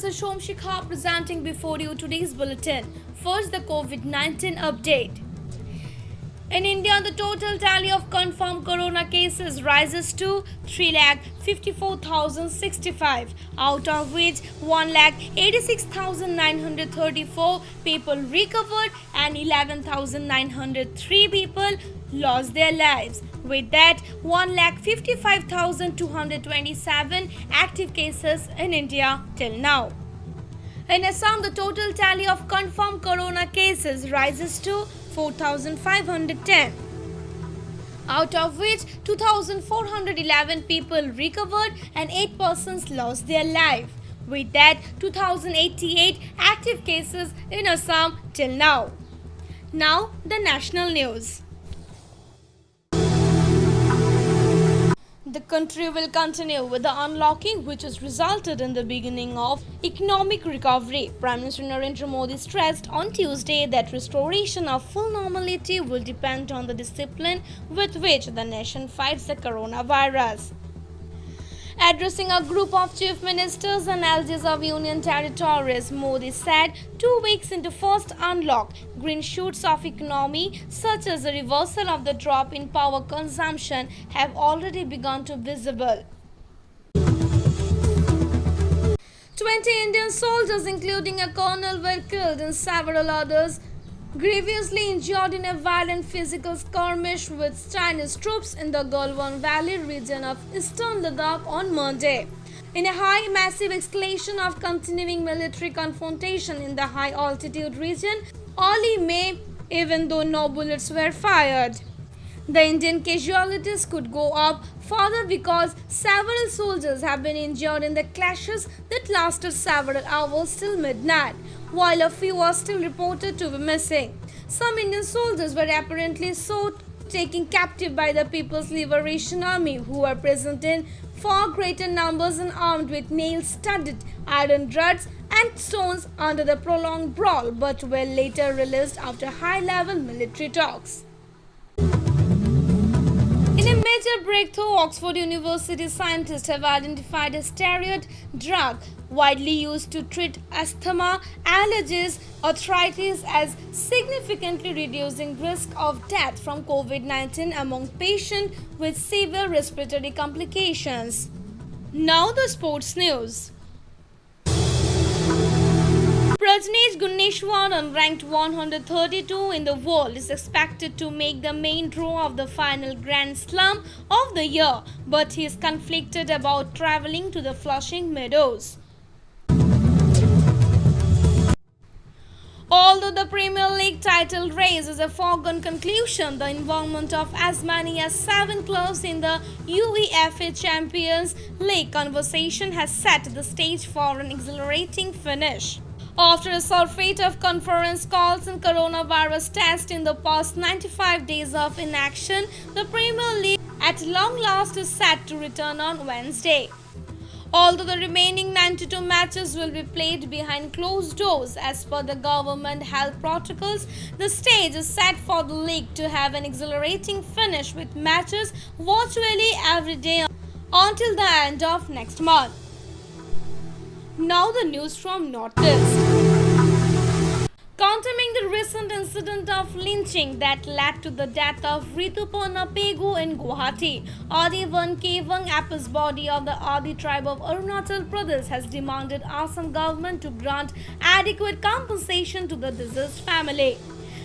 is Shomshikha presenting before you today's bulletin. First, the COVID-19 update. In India, the total tally of confirmed corona cases rises to 3,54,065, out of which 1,86,934 people recovered and 11,903 people lost their lives. With that, 1,55,227 active cases in India till now. In Assam, the total tally of confirmed corona cases rises to 4,510, out of which 2,411 people recovered and 8 persons lost their life. With that, 2,088 active cases in Assam till now. Now, the national news. The country will continue with the unlocking which has resulted in the beginning of economic recovery. Prime Minister Narendra Modi stressed on Tuesday that restoration of full normality will depend on the discipline with which the nation fights the coronavirus. Addressing a group of chief ministers and LGs of union territories, Modi said 2 weeks into first unlock, green shoots of economy such as the reversal of the drop in power consumption have already begun to visible. 20 Indian soldiers, including a colonel, were killed and several others grievously injured in a violent physical skirmish with Chinese troops in the Galwan Valley region of eastern Ladakh on Monday. In a massive escalation of continuing military confrontation in the high-altitude region early May, even though no bullets were fired. The Indian casualties could go up further because several soldiers have been injured in the clashes that lasted several hours till midnight, while a few are still reported to be missing. Some Indian soldiers were apparently taken captive by the People's Liberation Army, who were present in far greater numbers and armed with nail-studded iron rods and stones under the prolonged brawl, but were later released after high-level military talks. In a major breakthrough, Oxford University scientists have identified a steroid drug widely used to treat asthma, allergies, arthritis as significantly reducing risk of death from COVID-19 among patients with severe respiratory complications. Now the sports news. Prajnesh Gunneswaran, ranked 132 in the world, is expected to make the main draw of the final Grand Slam of the year, but he is conflicted about travelling to the Flushing Meadows. Although the Premier League title race is a foregone conclusion, the involvement of as many as 7 clubs in the UEFA Champions League conversation has set the stage for an exhilarating finish. After a surfeit of conference calls and coronavirus tests in the past 95 days of inaction, the Premier League at long last is set to return on Wednesday. Although the remaining 92 matches will be played behind closed doors as per the government health protocols, the stage is set for the league to have an exhilarating finish with matches virtually every day until the end of next month. Now the news from North-East. Condemning the recent incident of lynching that led to the death of Rituparna Pegu in Guwahati, Adi Van Kevang Apis body of the Adi tribe of Arunachal Pradesh has demanded Assam government to grant adequate compensation to the deceased family.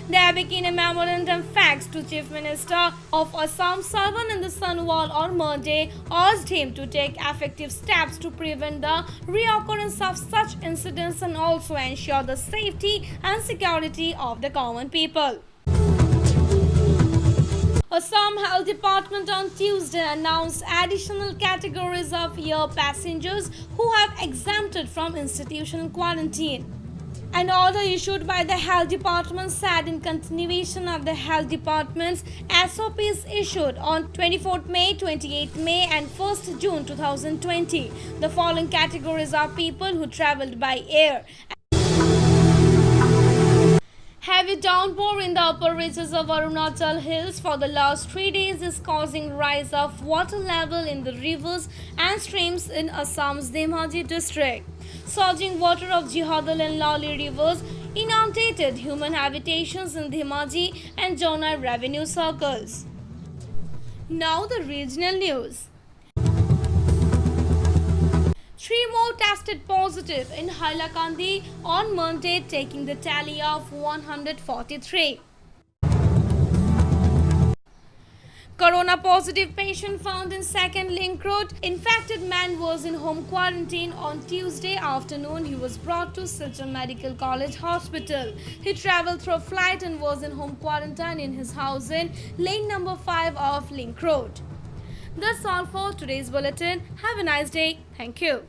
They have in a memorandum faxed to Chief Minister of Assam Sarvanand Sonowal on Monday, urged him to take effective steps to prevent the reoccurrence of such incidents and also ensure the safety and security of the common people. Assam Health Department on Tuesday announced additional categories of air passengers who have exempted from institutional quarantine. An order issued by the Health Department said in continuation of the Health Department's SOPs issued on 24th May, 28th May and 1st June 2020. The following categories are people who travelled by air. Heavy downpour in the upper reaches of Arunachal Hills for the last 3 days is causing rise of water level in the rivers and streams in Assam's Dhemaji district. Surging water of Jihadal and Lali rivers inundated human habitations in Dhimaji and Jonai revenue circles. Now the regional news. Three more tested positive in Hailakandi on Monday, taking the tally of 143. Corona positive patient found in Second Link Road. Infected man was in home quarantine on Tuesday afternoon. He was brought to Silchar Medical College Hospital. He travelled through flight and was in home quarantine in his house in lane number 5 of Link Road. That's all for today's bulletin. Have a nice day. Thank you.